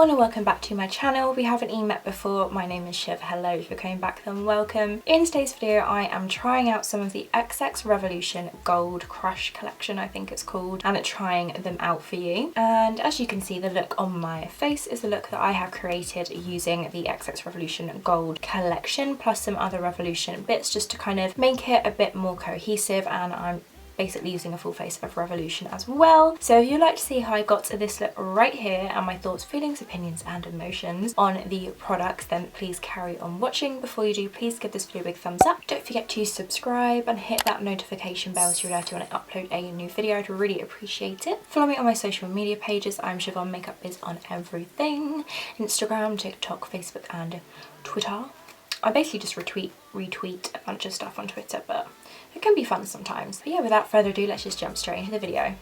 everyone and welcome back to my channel. We haven't even met before. My name is Shiv. Hello, if you're coming back then welcome. In today's video I am trying out some of the XX Revolution Gold Crush collection, I think it's called, and trying them out for you. And as you can see, the look on my face is the look that I have created using the XX Revolution Gold collection plus some other Revolution bits just to kind of make it a bit more cohesive, and I'm basically using a full face of Revolution as well. So if you'd like to see how I got to this look right here and my thoughts, feelings, opinions and emotions on the products, then please carry on watching. Before you do, please give this video a big thumbs up. Don't forget to subscribe and hit that notification bell so you're alerted when I upload a new video. I'd really appreciate it. Follow me on my social media pages. I'm shivonmakeupbiz on everything. Instagram, TikTok, Facebook and Twitter. I basically just retweet a bunch of stuff on Twitter, but it can be fun sometimes. But yeah, without further ado, let's just jump straight into the video.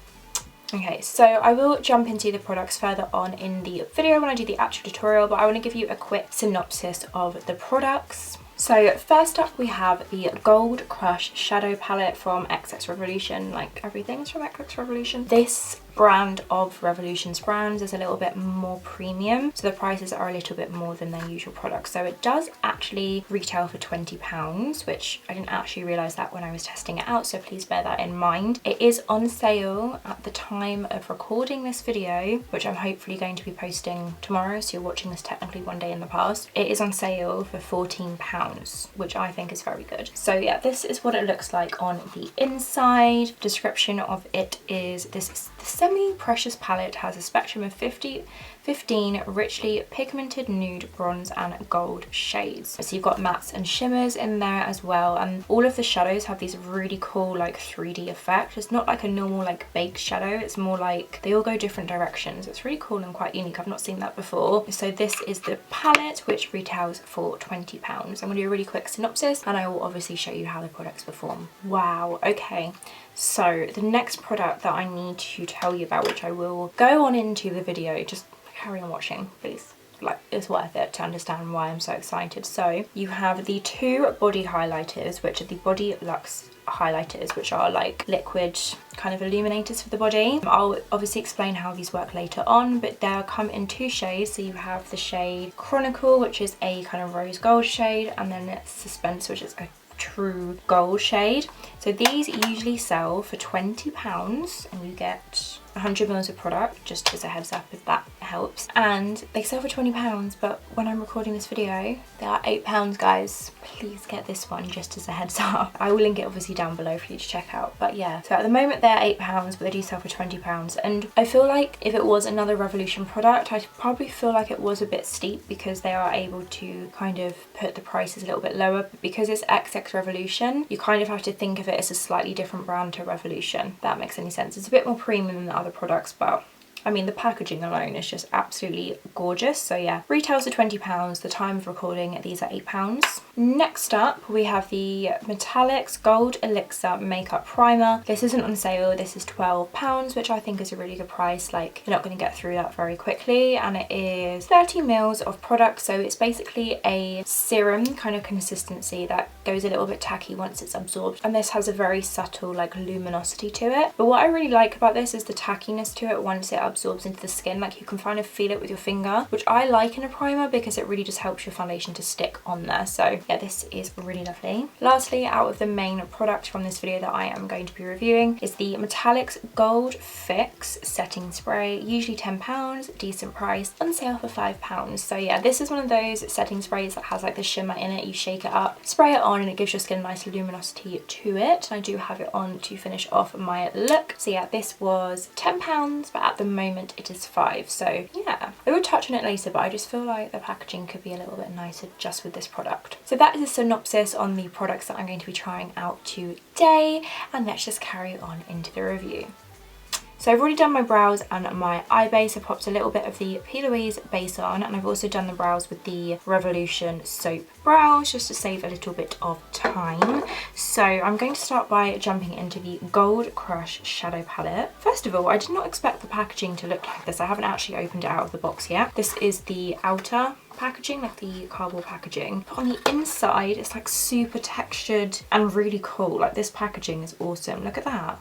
Okay, so I will jump into the products further on in the video when I do the actual tutorial, but I want to give you a quick synopsis of the products. So first up we have the Gold Crush Shadow Palette from XX Revolution. Like, everything's from XX Revolution. This brand of Revolution's brands is a little bit more premium, so the prices are a little bit more than their usual products. So it does actually retail for £20, which I didn't actually realise that when I was testing it out, so please bear that in mind. It is on sale at the time of recording this video, which I'm hopefully going to be posting tomorrow, so you're watching this technically one day in the past. It is on sale for £14, which I think is very good. So yeah, this is what it looks like on the inside. Description of it is this semi-precious palette has a spectrum of 15 richly pigmented nude, bronze and gold shades. So you've got mattes and shimmers in there as well, and all of the shadows have these really cool like 3D effects. It's not like a normal like baked shadow, it's more like they all go different directions. It's really cool and quite unique. I've not seen that before. So this is the palette, which retails for £20. I'm going to do a really quick synopsis and I will obviously show you how the products perform. Wow, okay. So the next product that I need to tell you about, which I will go on into the video, just carry on watching please, like it's worth it to understand why I'm so excited. So you have the two body highlighters, which are the Body Luxe highlighters, which are like liquid kind of illuminators for the body. I'll obviously explain how these work later on, but they'll come in two shades. So you have the shade Chronicle, which is a kind of rose gold shade, and then Suspense, which is a true gold shade. So these usually sell for £20 and you get 100 mils of product, just as a heads up if that helps. And they sell for £20, but when I'm recording this video they are £8, guys. Please get this one just as a heads up. I will link it obviously down below for you to check out. But yeah, so at the moment they're £8, but they do sell for £20. And I feel like if it was another Revolution product, I'd probably feel like it was a bit steep because they are able to kind of put the prices a little bit lower. But because it's XX Revolution, you kind of have to think of it as a slightly different brand to Revolution, if that makes any sense. It's a bit more premium than the other products, but I mean the packaging alone is just absolutely gorgeous. So yeah, retails are £20. The time of recording these are £8. Next up we have the METALIXX Gold Elixir Makeup Primer. This isn't on sale, this is £12, which I think is a really good price. Like, you're not going to get through that very quickly, and it is 30 mils of product. So it's basically a serum kind of consistency that goes a little bit tacky once it's absorbed, and this has a very subtle like luminosity to it. But what I really like about this is the tackiness to it once it absorbs into the skin. Like, you can kind of feel it with your finger, which I like in a primer because it really just helps your foundation to stick on there. So yeah, this is really lovely. Lastly, out of the main product from this video that I am going to be reviewing is the METALIXX Gold Fix Setting Spray. Usually £10, decent price, on sale for £5. So yeah, this is one of those setting sprays that has like the shimmer in it. You shake it up, spray it on, and it gives your skin a nice luminosity to it. I do have it on to finish off my look. So yeah, this was £10, but at the moment it is £5. So yeah, I will touch on it later, but I just feel like the packaging could be a little bit nicer just with this product. So that is a synopsis on the products that I'm going to be trying out today, and let's just carry on into the review. So I've already done my brows and my eye base. I popped a little bit of the P. Louise base on, and I've also done the brows with the Revolution soap brows just to save a little bit of time. So I'm going to start by jumping into the Gold Crush Shadow Palette. First of all, I did not expect the packaging to look like this. I haven't actually opened it out of the box yet. This is the outer packaging, like the cardboard packaging. But on the inside, it's like super textured and really cool. Like, this packaging is awesome. Look at that.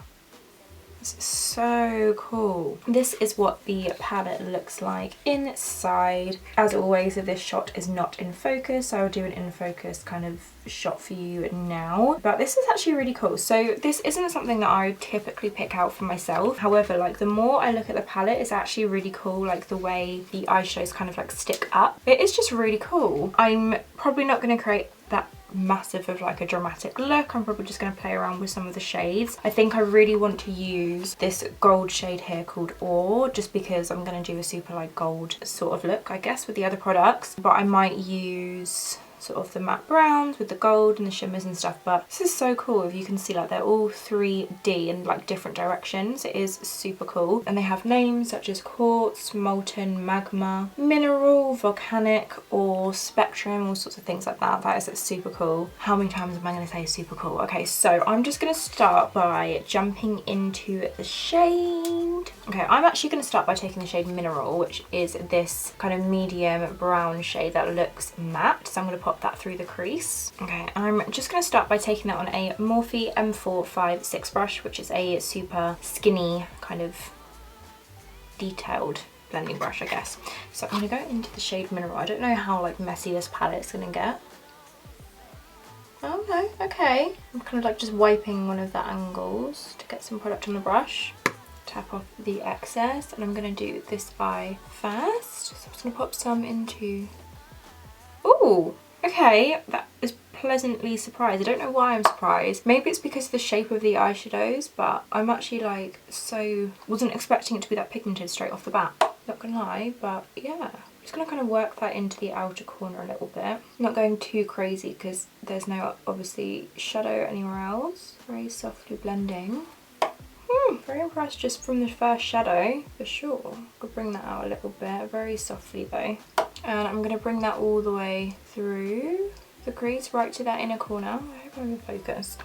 This is so cool. This is what the palette looks like inside. As always, if this shot is not in focus, so I'll do an in focus kind of shot for you now. But this is actually really cool. So this isn't something that I typically pick out for myself. However, like the more I look at the palette, it's actually really cool, like the way the eyeshadows kind of like stick up. It is just really cool. I'm probably not going to create that massive of like a dramatic look. I'm probably just going to play around with some of the shades. I think I really want to use this gold shade here called Ore, just because I'm going to do a super like gold sort of look, I guess, with the other products. But I might use sort of the matte browns with the gold and the shimmers and stuff. But this is so cool. If you can see, like they're all 3D in like different directions. It is super cool. And they have names such as quartz, molten, magma, mineral, volcanic, or spectrum, all sorts of things like that. That is super cool. How many times am I going to say super cool? Okay, so I'm just going to start by jumping into the shade. Okay, I'm actually going to start by taking the shade Mineral, which is this kind of medium brown shade that looks matte. So I'm going to pop that through the crease. Okay, I'm just going to start by taking that on a Morphe M456 brush, which is a super skinny kind of detailed blending brush, I guess. So I'm going to go into the shade Mineral. I don't know how like messy this palette's going to get. Oh no, okay. I'm kind of like just wiping one of the angles to get some product on the brush. Tap off the excess, and I'm going to do this eye first. So I'm just going to pop some into... Ooh! Okay, that is pleasantly surprised. I don't know why I'm surprised. Maybe it's because of the shape of the eyeshadows, but I'm actually like wasn't expecting it to be that pigmented straight off the bat. Not gonna lie, but yeah. I'm just gonna kind of work that into the outer corner a little bit. Not going too crazy because there's no obviously shadow anywhere else. Very softly blending. Very impressed just from the first shadow, for sure. I'll bring that out a little bit, very softly though. And I'm going to bring that all the way through the crease, right to that inner corner. I hope I'm in focus.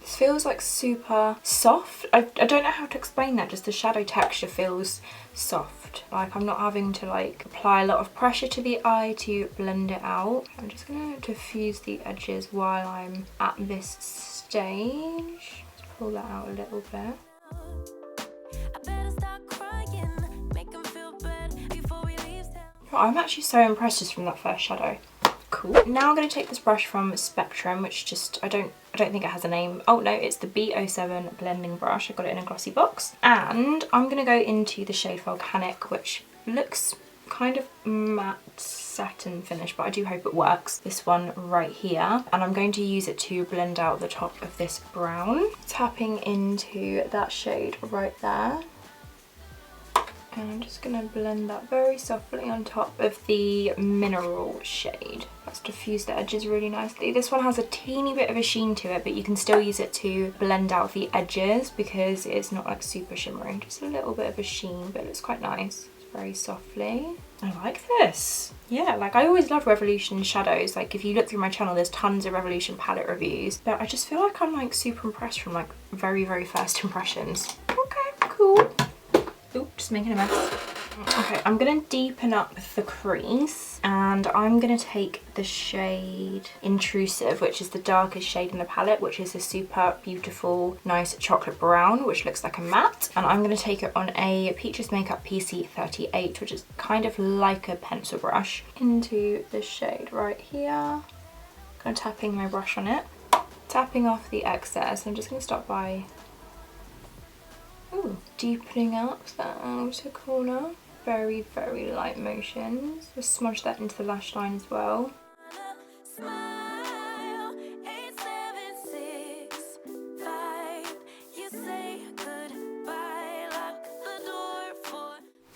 This feels like super soft. I don't know how to explain that, just the shadow texture feels soft. Like I'm not having to like apply a lot of pressure to the eye to blend it out. I'm just going to diffuse the edges while I'm at this stage. Let's pull that out a little bit. I'm actually so impressed just from that first shadow. Cool. Now I'm going to take this brush from Spectrum, which just, I don't think it has a name. Oh no, it's the B07 blending brush. I got it in a glossy box. And I'm going to go into the shade Volcanic, which looks kind of matte satin finish, but I do hope it works. This one right here. And I'm going to use it to blend out the top of this brown. Tapping into that shade right there. And I'm just going to blend that very softly on top of the Mineral shade. That's diffused the edges really nicely. This one has a teeny bit of a sheen to it, but you can still use it to blend out the edges because it's not like super shimmery. Just a little bit of a sheen, but it's quite nice. It's very softly. I like this. Yeah, like I always love Revolution shadows. Like if you look through my channel, there's tons of Revolution palette reviews. But I just feel like I'm like super impressed from like very, very first impressions. Okay, cool. Oops, just making a mess. Okay, I'm going to deepen up the crease and I'm going to take the shade Intrusive, which is the darkest shade in the palette, which is a super beautiful, nice chocolate brown, which looks like a matte. And I'm going to take it on a Peaches Makeup PC38, which is kind of like a pencil brush, into the shade right here. Kind of tapping my brush on it, tapping off the excess. I'm just going to start by deepening up that outer corner. Very, very light motions. Just smudge that into the lash line as well.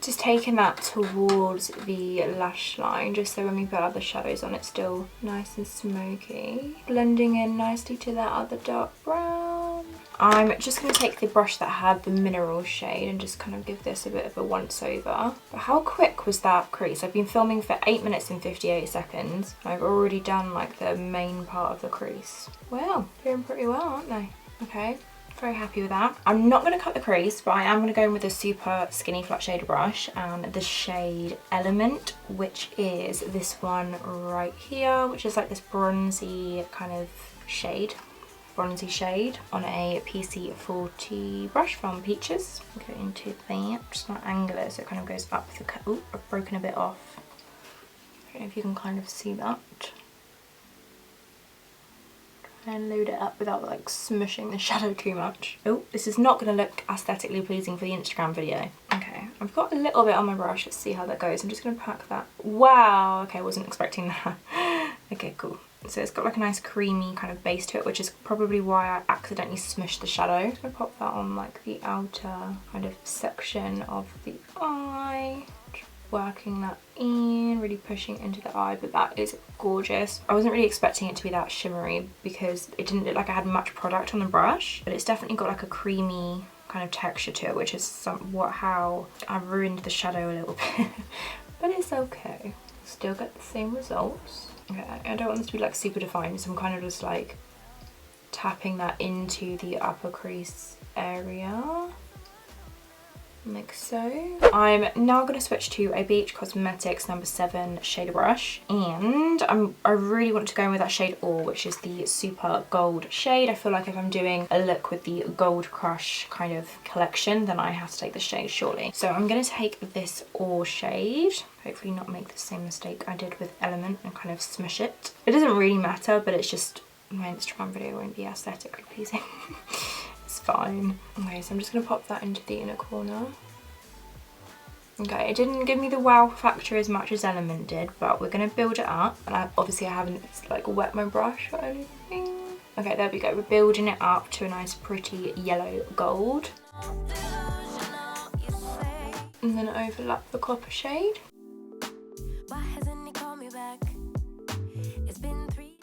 Just taking that towards the lash line, just so when we put other shadows on, it's still nice and smoky. Blending in nicely to that other dark brown. I'm just going to take the brush that had the Mineral shade and just kind of give this a bit of a once over. But how quick was that crease? I've been filming for 8 minutes and 58 seconds. I've already done like the main part of the crease. Well, doing pretty well, aren't they? Okay. Very happy with that. I'm not going to cut the crease, but I am going to go in with a super skinny flat shader brush and the shade Element, which is this one right here, which is like this bronzy kind of shade. Bronzy shade on a PC40 brush from Peaches. Go into that, just not angle it so it kind of goes up the cut. Oh, I've broken a bit off. I don't know if you can kind of see that. And load it up without like smushing the shadow too much. Oh, this is not going to look aesthetically pleasing for the Instagram video. Okay, I've got a little bit on my brush. Let's see how that goes. I'm just going to pack that. Wow, okay, I wasn't expecting that. Okay, cool. So it's got like a nice creamy kind of base to it, which is probably why I accidentally smushed the shadow. I'm just going to pop that on like the outer kind of section of the eye. Working that in, really pushing into the eye, but that is gorgeous. I wasn't really expecting it to be that shimmery because it didn't look like I had much product on the brush, but it's definitely got like a creamy kind of texture to it, which is somewhat how I ruined the shadow a little bit. But it's okay, still get the same results. Okay, I don't want this to be like super defined, so I'm kind of just like tapping that into the upper crease area. Like so. I'm now going to switch to a Beach Cosmetics number 7 shader brush, and I really want to go in with that shade Ore, which is the super gold shade. I feel like if I'm doing a look with the Gold Crush kind of collection, then I have to take the shade surely. So I'm going to take this Ore shade, hopefully not make the same mistake I did with Element and kind of smush it. It doesn't really matter, but it's just my Instagram video won't be aesthetically pleasing. Fine. Okay, so I'm just going to pop that into the inner corner. Okay, it didn't give me the wow factor as much as Element did, but we're going to build it up. And obviously I haven't like wet my brush or anything. Okay, there we go. We're building it up to a nice pretty yellow gold. And then overlap the copper shade.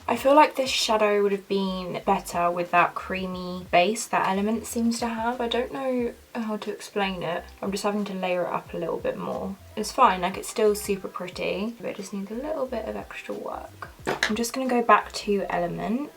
I feel like this shadow would have been better with that creamy base that Element seems to have. I don't know how to explain it. I'm just having to layer it up a little bit more. It's fine, like it's still super pretty, but it just needs a little bit of extra work. I'm just going to go back to Element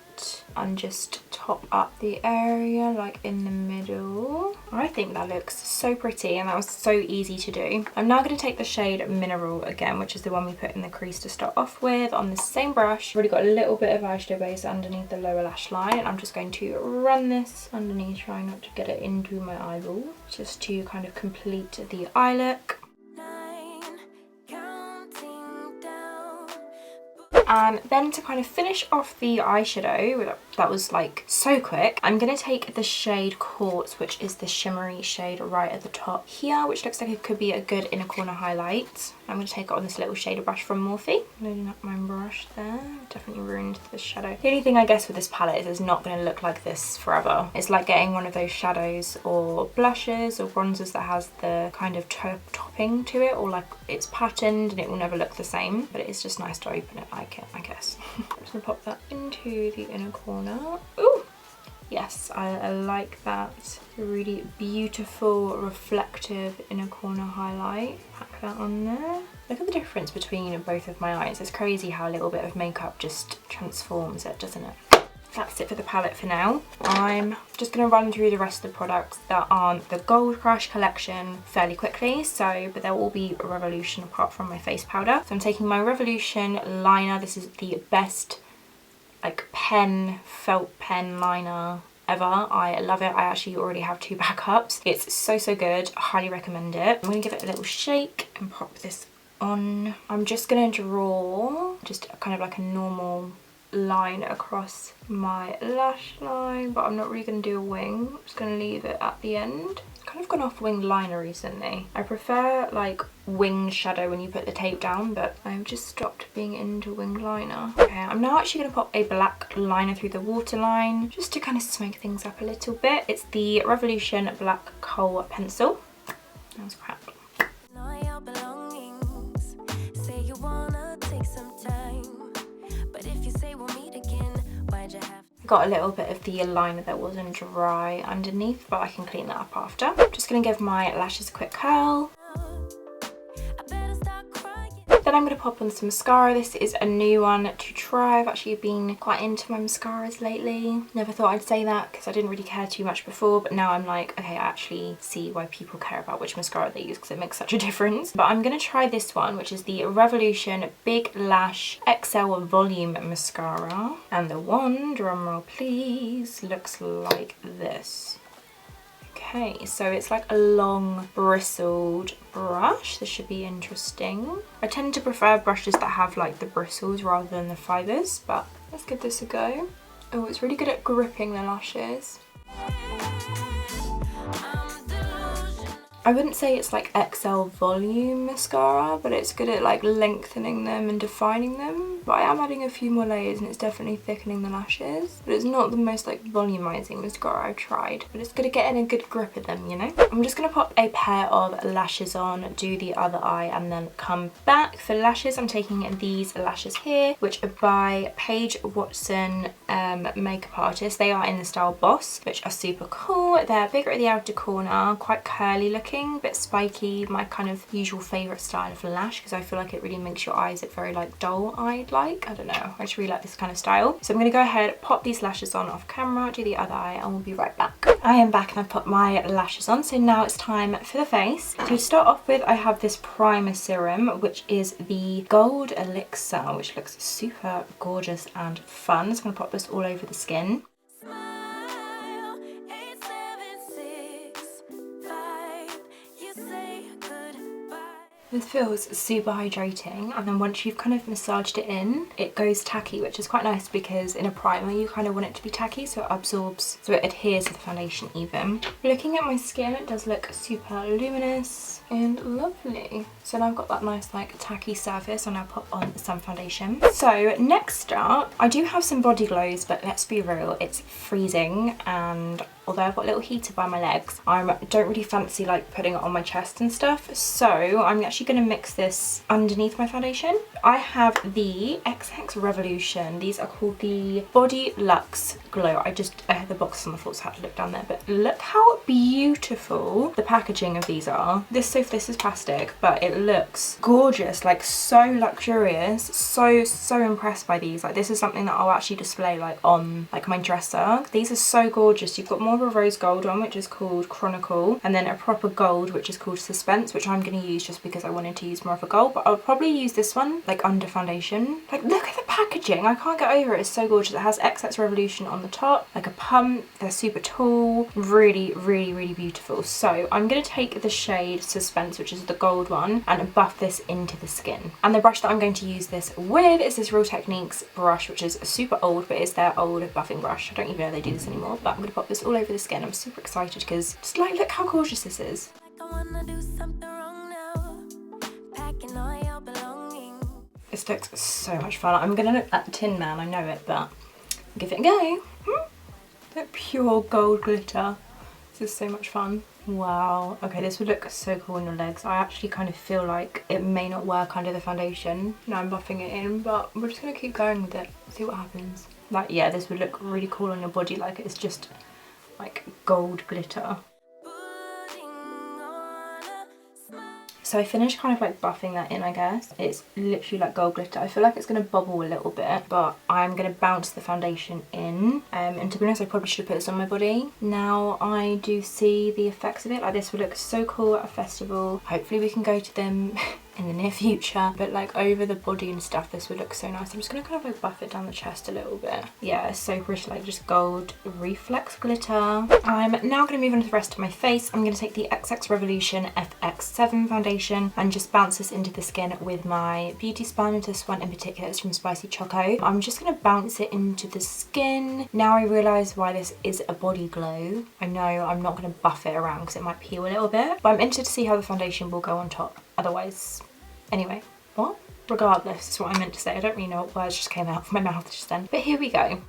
and just top up the area like in the middle. I think that looks so pretty, and that was so easy to do. I'm now going to take the shade Mineral again, which is the one we put in the crease to start off with, on the same brush. I've already got a little bit of eyeshadow base underneath the lower lash line, and I'm just going to run this underneath, trying not to get it into my eyeball, just to kind of complete the eye look. And then to kind of finish off the eyeshadow, that was like so quick, I'm going to take the shade Quartz, which is the shimmery shade right at the top here, which looks like it could be a good inner corner highlight. I'm going to take it on this little shader brush from Morphe. Loading up my brush there, definitely ruined the shadow. The only thing I guess with this palette is it's not going to look like this forever. It's like getting one of those shadows or blushes or bronzers that has the kind of topping to it, or like it's patterned and it will never look the same, but it is just nice to open it like it, I guess. I'm just going to pop that into the inner corner. Ooh! Yes, I like that. A really beautiful, reflective inner corner highlight. Pack that on there. Look at the difference between both of my eyes. It's crazy how a little bit of makeup just transforms it, doesn't it? That's it for the palette for now. I'm just going to run through the rest of the products that aren't the Gold Crush collection fairly quickly, but they'll all be Revolution apart from my face powder. So I'm taking my Revolution liner. This is the best like felt pen liner ever. I love it. I actually already have 2 backups. It's so good. I highly recommend it. I'm going to give it a little shake and pop this on. I'm just going to draw just kind of like a normal line across my lash line, but I'm not really going to do a wing. I'm just going to leave it at the end. Kind of gone off winged liner recently. I prefer like winged shadow when you put the tape down, but I've just stopped being into winged liner. Okay, I'm now actually going to pop a black liner through the waterline just to kind of smoke things up a little bit. It's the Revolution Black Kohl pencil. That was crap. Got a little bit of the liner that wasn't dry underneath, but I can clean that up after. I'm just going to give my lashes a quick curl. Then I'm going to pop on some mascara. This is a new one to try. I've actually been quite into my mascaras lately. Never thought I'd say that because I didn't really care too much before, but now I'm like, okay, I actually see why people care about which mascara they use because it makes such a difference. But I'm going to try this one, which is the Revolution Big Lash XL Volume Mascara. And the wand, drumroll please, looks like this. Okay, so it's like a long bristled brush. This should be interesting. I tend to prefer brushes that have like the bristles rather than the fibres, but let's give this a go. Oh, it's really good at gripping the lashes. I wouldn't say it's like XL volume mascara, but it's good at like lengthening them and defining them. But I am adding a few more layers and it's definitely thickening the lashes. But it's not the most like volumizing mascara I've tried. But it's good at getting a good grip of them, you know? I'm just going to pop a pair of lashes on, do the other eye, and then come back. For lashes, I'm taking these lashes here, which are by Paige Watson makeup artist. They are in the style Boss, which are super cool. They're bigger at the outer corner, quite curly looking, a bit spiky, my kind of usual favourite style of lash because I feel like it really makes your eyes look very like dull-eyed like. I don't know, I just really like this kind of style. So I'm going to go ahead, pop these lashes on off camera, do the other eye, and we'll be right back. I am back and I've put my lashes on, so now it's time for the face. So to start off with, I have this primer serum, which is the Gold Elixir, which looks super gorgeous and fun. So I'm going to pop this all over the skin. This feels super hydrating, and then once you've kind of massaged it in, it goes tacky, which is quite nice because in a primer you kind of want it to be tacky so it absorbs, so it adheres to the foundation even. Looking at my skin, it does look super luminous and lovely. So now I've got that nice like tacky surface, and I'll pop on some foundation. So next up, I do have some body glows, but let's be real, it's freezing, and although I've got a little heater by my legs, I don't really fancy like putting it on my chest and stuff. So I'm actually going to mix this underneath my foundation. I have the XX Revolution. These are called the Body Luxe Glow. I had the box on the floor, so I had to look down there, but look how beautiful the packaging of these are. This is plastic, but it looks gorgeous, like so luxurious. So impressed by these. Like this is something that I'll actually display like on like my dresser. These are so gorgeous. You've got more of a rose gold one, which is called Chronicle, and then a proper gold, which is called Suspense, which I'm going to use just because I wanted to use more of a gold, but I'll probably use this one like under foundation. Like look at the packaging, I can't get over it. It's so gorgeous. It has XX Revolution on the top, like a pump. They're super tall, really beautiful. So I'm going to take the shade Suspense, which is the gold one, and buff this into the skin. And the brush that I'm going to use this with is this Real Techniques brush, which is super old, but it's their old buffing brush. I don't even know they do this anymore, but I'm going to pop this all over the skin. I'm super excited because just like look how gorgeous this is. This looks so much fun. I'm gonna look at the Tin Man, I know it, but give it a go. That pure gold glitter. This is so much fun. Wow. Okay, this would look so cool on your legs. I actually kind of feel like it may not work under the foundation. Now I'm buffing it in, but we're just gonna keep going with it. See what happens. Like, yeah, this would look really cool on your body. Like it's just like gold glitter. So I finished kind of like buffing that in, I guess. It's literally like gold glitter. I feel like it's going to bubble a little bit, but I'm going to bounce the foundation in. And to be honest, I probably should have put this on my body. Now I do see the effects of it. Like this would look so cool at a festival. Hopefully we can go to them in the near future, but like over the body and stuff, this would look so nice. I'm just gonna kind of like buff it down the chest a little bit. Yeah, it's so pretty, like just gold reflex glitter. I'm now gonna move on to the rest of my face. I'm gonna take the XX Revolution FX7 foundation and just bounce this into the skin with my beauty sponge. This one in particular is from Spicy Choco. I'm just gonna bounce it into the skin. Now I realise why this is a body glow. I know I'm not gonna buff it around because it might peel a little bit, but I'm interested to see how the foundation will go on top. Otherwise, anyway, what? Regardless, is what I meant to say. I don't really know what words just came out of my mouth just then. But here we go.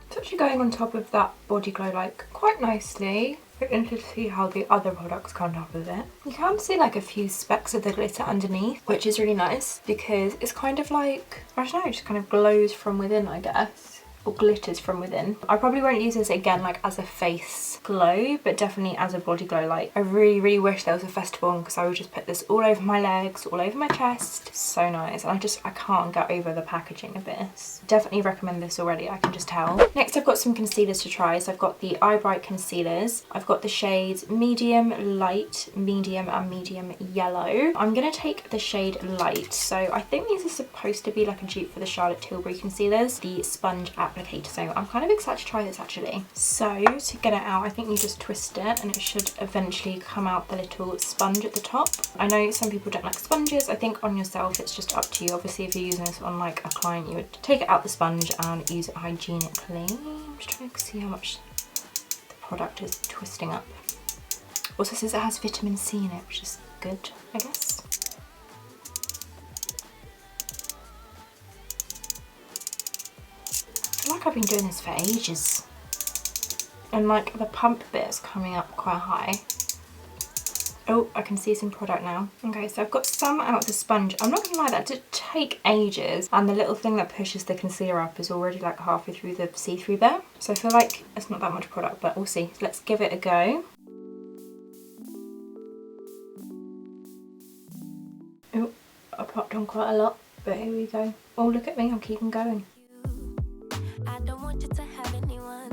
It's actually going on top of that body glow like quite nicely. I'm interested to see how the other products come on top of it. You can see like a few specks of the glitter underneath, which is really nice because it's kind of like, I don't know, it just kind of glows from within, I guess. or glitters from within. I probably won't use this again like as a face glow, but definitely as a body glow. Like I really wish there was a festival one, because I would just put this all over my legs, all over my chest. So nice. And I can't get over the packaging of this. Definitely recommend this already, I can just tell. Next I've got some concealers to try. So I've got the Eye Bright concealers. I've got the shades medium, light, medium and medium yellow. I'm gonna take the shade light. So I think these are supposed to be like a dupe for the Charlotte Tilbury concealers, the sponge applicator. So I'm kind of excited to try this actually. So to get it out, I think you just twist it and it should eventually come out the little sponge at the top. I know some people don't like sponges. I think on yourself it's just up to you. Obviously if you're using this on like a client, you would take it out the sponge and use it hygienically. I'm just trying to see how much the product is twisting up. Also says it has vitamin C in it, which is good, I guess. I feel like I've been doing this for ages. And like the pump bit is coming up quite high. Oh, I can see some product now. Okay, so I've got some out of the sponge. I'm not gonna lie, that did take ages. And the little thing that pushes the concealer up is already like halfway through the see-through bit. So I feel like it's not that much product, but we'll see. Let's give it a go. Oh, I popped on quite a lot, but here we go. Oh, look at me, I'm keeping going. I don't want you to have anyone.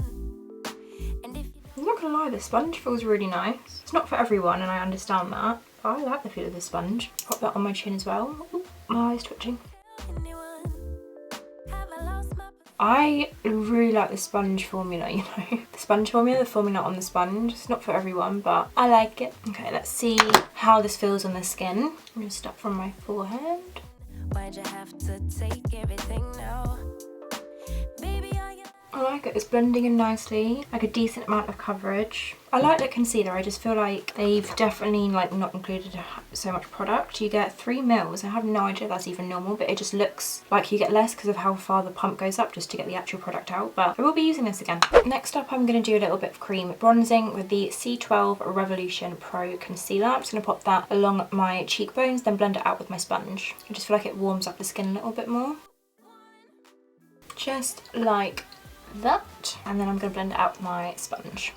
I'm not gonna lie, the sponge feels really nice. It's not for everyone and I understand that, but I like the feel of the sponge. Pop that on my chin as well. Ooh, my eye's twitching. I really like the sponge formula, you know. The sponge formula, the formula on the sponge. It's not for everyone, but I like it. Okay, let's see how this feels on the skin. I'm gonna start from my forehead. Why'd you have to take everything now? I like it, it's blending in nicely, like a decent amount of coverage. I like the concealer, I just feel like they've definitely like not included so much product. You get 3 mils, I have no idea if that's even normal, but it just looks like you get less because of how far the pump goes up just to get the actual product out, but I will be using this again. Next up I'm going to do a little bit of cream bronzing with the C12 Revolution Pro Concealer. I'm just going to pop that along my cheekbones, then blend it out with my sponge. I just feel like it warms up the skin a little bit more. Just like that, and then I'm going to blend it out with my sponge.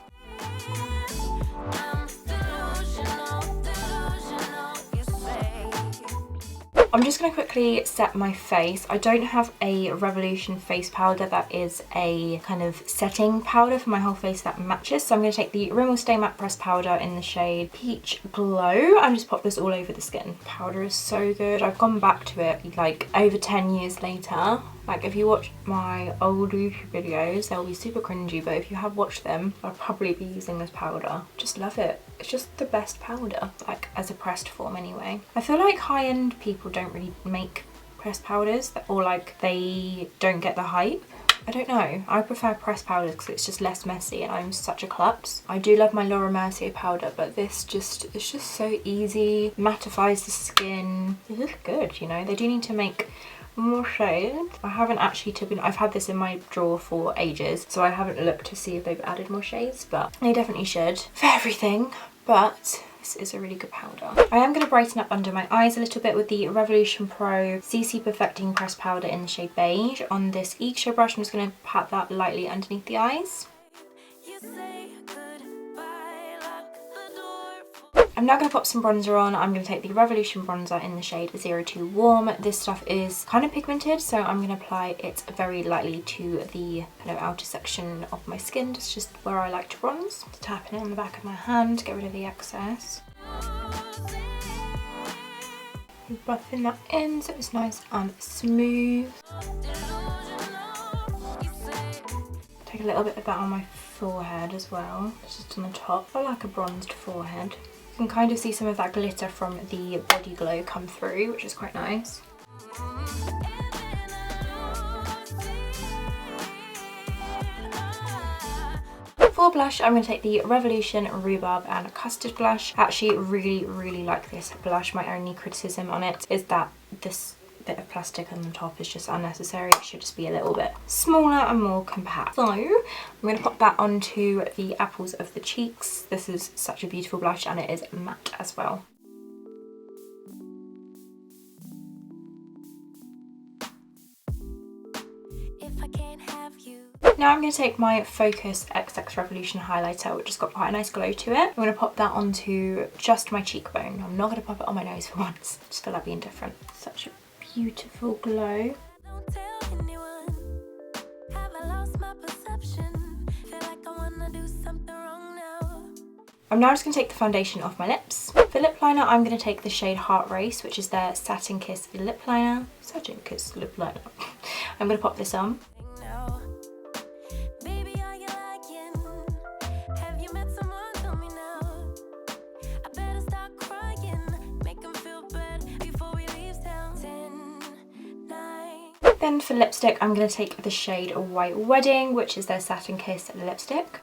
I'm just going to quickly set my face. I don't have a Revolution face powder that is a kind of setting powder for my whole face that matches, so I'm going to take the Rimmel Stay Matte Pressed Powder in the shade Peach Glow and just pop this all over the skin. Powder is so good. I've gone back to it like over 10 years later. Like if you watch my old YouTube videos, they'll be super cringy, but if you have watched them, I'll probably be using this powder. Just love it. It's just the best powder, like as a pressed form anyway. I feel like high-end people don't really make pressed powders, or like they don't get the hype. I don't know. I prefer pressed powders because it's just less messy and I'm such a klutz. I do love my Laura Mercier powder, but this it's just so easy, mattifies the skin. They look good, you know. They do need to make more shades. I haven't actually I've had this in my drawer for ages, so I haven't looked to see if they've added more shades, but they definitely should for everything. But this is a really good powder. I am going to brighten up under my eyes a little bit with the Revolution Pro CC Perfecting Pressed Powder in the shade Beige. On this Elixir brush, I'm just going to pat that lightly underneath the eyes. I'm now going to pop some bronzer on. I'm going to take the Revolution bronzer in the shade 02 Warm. This stuff is kind of pigmented, so I'm going to apply it very lightly to the kind of outer section of my skin, just where I like to bronze. Just tapping it on the back of my hand to get rid of the excess. Buffing that in so it's nice and smooth. Take a little bit of that on my forehead as well, just on the top. I like a bronzed forehead. You can kind of see some of that glitter from the body glow come through, which is quite nice. For blush, I'm going to take the Revolution Rhubarb and Custard blush. I actually really like this blush. My only criticism on it is that this bit of plastic on the top is just unnecessary. It should just be a little bit smaller and more compact. So I'm going to pop that onto the apples of the cheeks. This is such a beautiful blush and it is matte as well. If I can't have you. Now I'm going to take my Focus XX Revolution highlighter, which has got quite a nice glow to it. I'm going to pop that onto just my cheekbone. I'm not going to pop it on my nose for once. I just feel like being different. Such a beautiful glow. I'm now just going to take the foundation off my lips. For lip liner, I'm going to take the shade Heart Race, which is their Satin Kiss lip liner. Satin Kiss lip liner. I'm going to pop this on. Then for lipstick, I'm going to take the shade White Wedding, which is their Satin Kiss lipstick.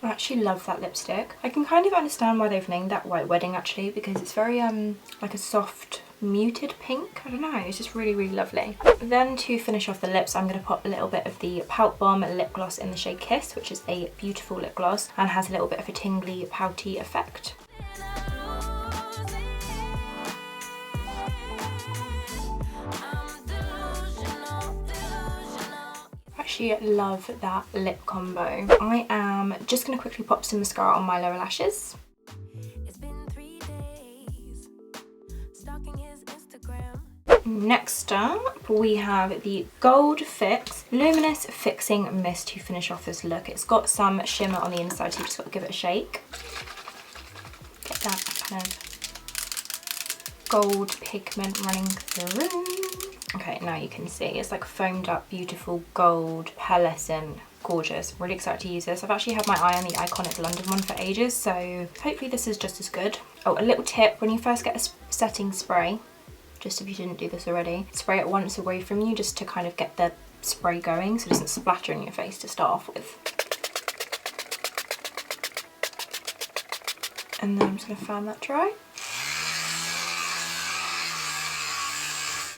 I actually love that lipstick. I can kind of understand why they've named that White Wedding actually, because it's very like a soft muted pink. I don't know, it's just really, really lovely. Then to finish off the lips, I'm going to pop a little bit of the Pout Bomb lip gloss in the shade Kiss, which is a beautiful lip gloss and has a little bit of a tingly, pouty effect. I love that lip combo. I am just going to quickly pop some mascara on my lower lashes. Next up, we have the Gold Fix Luminous Fixing Mist to finish off this look. It's got some shimmer on the inside, so you just got to give it a shake. Get that kind of gold pigment running through. Okay, now you can see it's like foamed up, beautiful gold, pearlescent, gorgeous. Really excited to use this. I've actually had my eye on the Iconic London one for ages, so hopefully this is just as good. Oh, a little tip, when you first get a setting spray, just if you didn't do this already, spray it once away from you just to kind of get the spray going so it doesn't splatter in your face to start off with. And then I'm just going to fan that dry.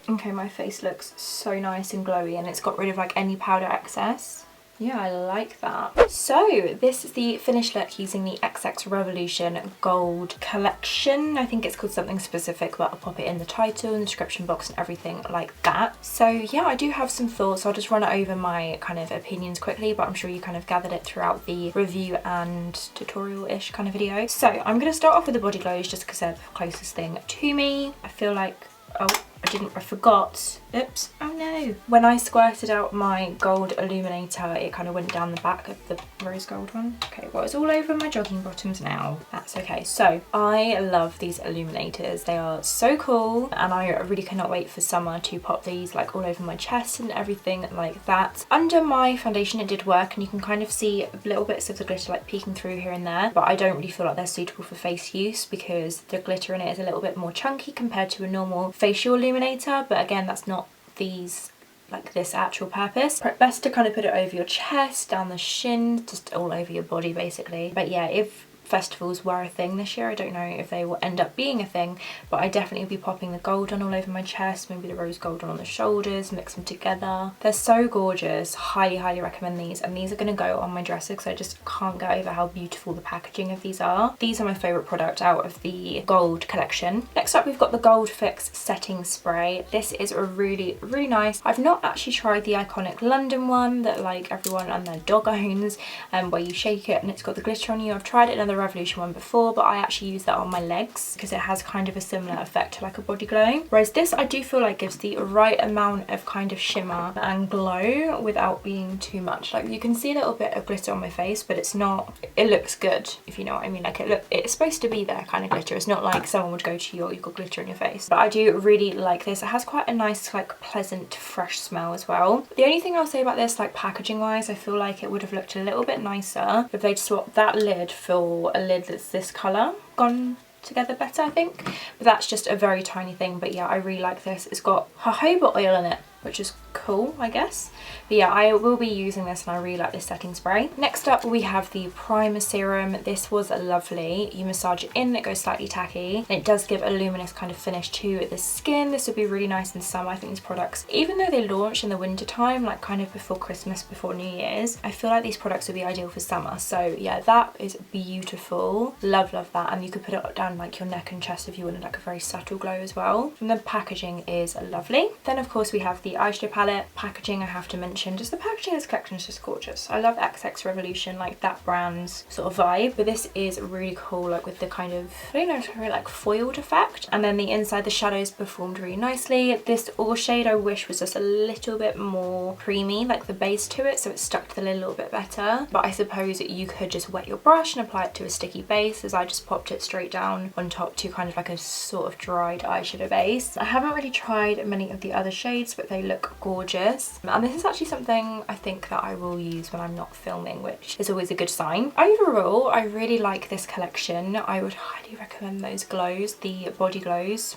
Okay, my face looks so nice and glowy and it's got rid of like any powder excess. Yeah, I like that. So this is the finished look using the XX Revolution Gold Collection. I think it's called something specific, but I'll pop it in the title and the description box and everything like that. So yeah, I do have some thoughts. I'll just run it over my kind of opinions quickly, but I'm sure you kind of gathered it throughout the review and tutorial-ish kind of video. So I'm going to start off with the body glows just because they're the closest thing to me. I feel like, oh, I forgot. Oops, oh no. When I squirted out my gold illuminator, it kind of went down the back of the rose gold one. Okay, well, it's all over my jogging bottoms now. That's okay. So I love these illuminators. They are so cool and I really cannot wait for summer to pop these like all over my chest and everything like that. Under my foundation, it did work and you can kind of see little bits of the glitter like peeking through here and there, but I don't really feel like they're suitable for face use because the glitter in it is a little bit more chunky compared to a normal facial illuminator. But again, that's not these like this actual purpose. Best to kind of put it over your chest, down the shin, just all over your body basically. But yeah, if festivals were a thing this year, I don't know if they will end up being a thing, but I definitely will be popping the gold on all over my chest, maybe the rose gold on the shoulders, mix them together. They're so gorgeous. Highly recommend these, and these are going to go on my dresser because I just can't get over how beautiful the packaging of these are. These are my favourite product out of the gold collection. Next up, we've got the Gold Fix setting spray. This is a really nice. I've not actually tried the Iconic London one that like everyone and their dog owns, where you shake it and it's got the glitter on you. I've tried it in the Revolution one before, but I actually use that on my legs because it has kind of a similar effect to like a body glow, whereas this I do feel like gives the right amount of kind of shimmer and glow without being too much. Like you can see a little bit of glitter on my face, but it's not, it looks good, if you know what I mean. Like it's supposed to be there kind of glitter. It's not like someone would go to you, you've got glitter on your face. But I do really like this. It has quite a nice like pleasant fresh smell as well. The only thing I'll say about this, like packaging wise, I feel like it would have looked a little bit nicer if they'd swapped that lid for a lid that's this colour, gone together better I think, but that's just a very tiny thing. But yeah, I really like this. It's got jojoba oil in it. which is cool, I guess. But yeah, I will be using this and I really like this setting spray. Next up we have the primer serum. This was lovely. You massage it in, it goes slightly tacky, and it does give a luminous kind of finish to the skin. This would be really nice in summer. I think these products, even though they launched in the winter time, like kind of before Christmas, before New Year's, I feel like these products would be ideal for summer. So yeah, that is beautiful. Love that. And you could put it down like your neck and chest if you wanted like a very subtle glow as well. And the packaging is lovely. Then of course we have the eyeshadow palette. Packaging, I have to mention, just the packaging of this collection is just gorgeous. I love XX Revolution, like that brand's sort of vibe, but this is really cool, like with the kind of, I don't know, it's very like foiled effect. And then the inside, the shadows performed really nicely. This all shade I wish was just a little bit more creamy, like the base to it, so it stuck to the lid a little bit better. But I suppose you could just wet your brush and apply it to a sticky base, as I just popped it straight down on top to kind of like a sort of dried eyeshadow base. I haven't really tried many of the other shades, but they look gorgeous. And this is actually something I think that I will use when I'm not filming, which is always a good sign. Overall, I really like this collection. I would highly recommend those glows, the body glows.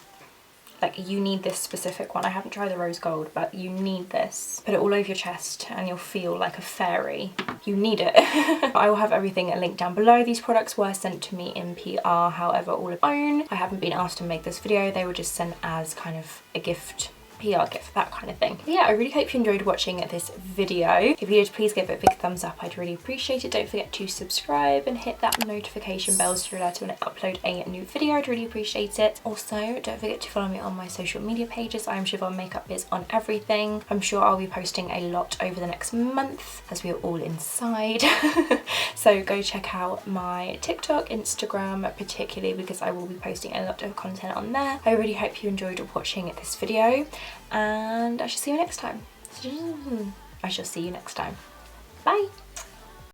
Like, you need this specific one. I haven't tried the rose gold, but you need this. Put it all over your chest and you'll feel like a fairy. You need it. I will have everything linked down below. These products were sent to me in PR, however, all of my own. I haven't been asked to make this video. They were just sent as kind of a gift, PR gift, that kind of thing. But yeah, I really hope you enjoyed watching this video. If you did, please give it a big thumbs up. I'd really appreciate it. Don't forget to subscribe and hit that notification bell so you're alerted when I upload a new video. I'd really appreciate it. Also, don't forget to follow me on my social media pages. I am shivonmakeupbiz on everything. I'm sure I'll be posting a lot over the next month as we are all inside. So go check out my TikTok, Instagram, particularly because I will be posting a lot of content on there. I really hope you enjoyed watching this video, and I shall see you next time. Bye.